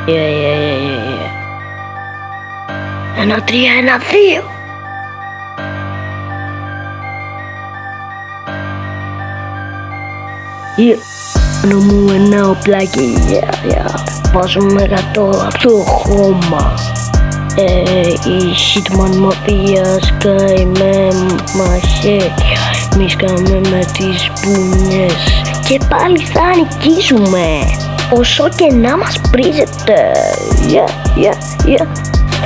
Yeah. 1, 3, 1, 2. Πάνω μου ένα οπλάκι, βάζουμε 100 απ' το χώμα. Η Hitman μαφία σκάει με μαχαίρια, εμείς σκάμε με τις μπουνιές και πάλι θα νικήσουμε όσο και να μας πρίζετε.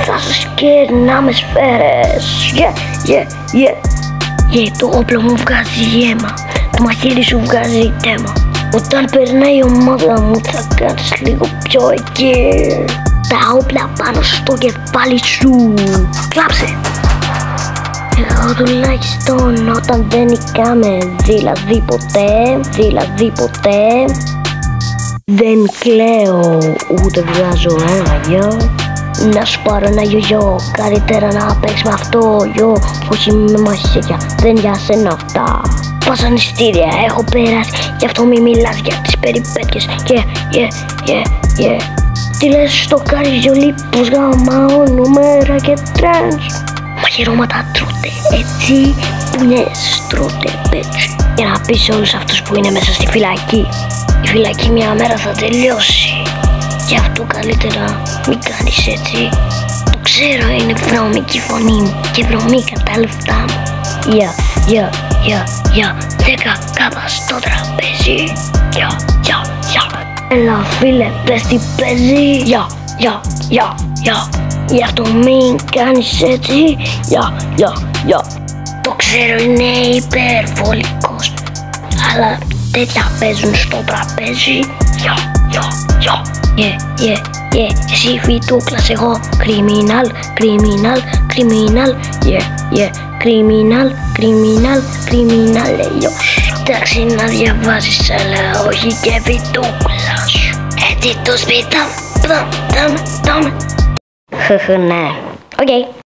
Θα σας κερνάμε σφαίρες. Το όπλο μου βγάζει αίμα, το μαχαίρι σου βγάζει τέμα. Όταν περνάει η ομάδα μου θα κάνεις λίγο πιο εκεί. Τα όπλα πάνω στο κεφάλι σου. Κλάψε. Εγώ τουλάχιστον όταν δεν νικάμε, δηλαδή ποτέ δεν κλαίω ούτε βγάζω ένα γιο. Να σου πάρω ένα γιογιό, καλύτερα να παίξεις με αυτό γιο, όχι με μαχαίρια, δεν για σένα αυτά. Βασανιστήρια έχω περάσει, γι' αυτό μη μιλάς για τις περιπέτειες. Τι λες στο καριόλι πως γαμάω νούμερα και τρανς. Μαχαιρώματα τρώτε έτσι, πουνιές τρώτε πέτσι. Για να πεις σε όλους αυτούς που είναι μέσα στη φυλακή, η φυλακή μια μέρα θα τελειώσει. Γι' αυτό καλύτερα μην κάνεις έτσι. Το ξέρω, είναι βρώμικη η φωνή μου και βρωμίκα τα λεφτά μου. 10 κάπα στο τραπέζι. Έλα φίλε, πες τι παίζει. Γι' αυτό μην κάνεις έτσι. Το ξέρω, είναι υπερβολικός, αλλά τέτοια παίζουν στο τραπέζι. Εσύ φυτούκλας, εγώ κριμινάλ. Εντάξει να διαβάζεις, αλλά όχι και φυτούκλα σου. Έτσι το σπίτι. Ναι. Οκ.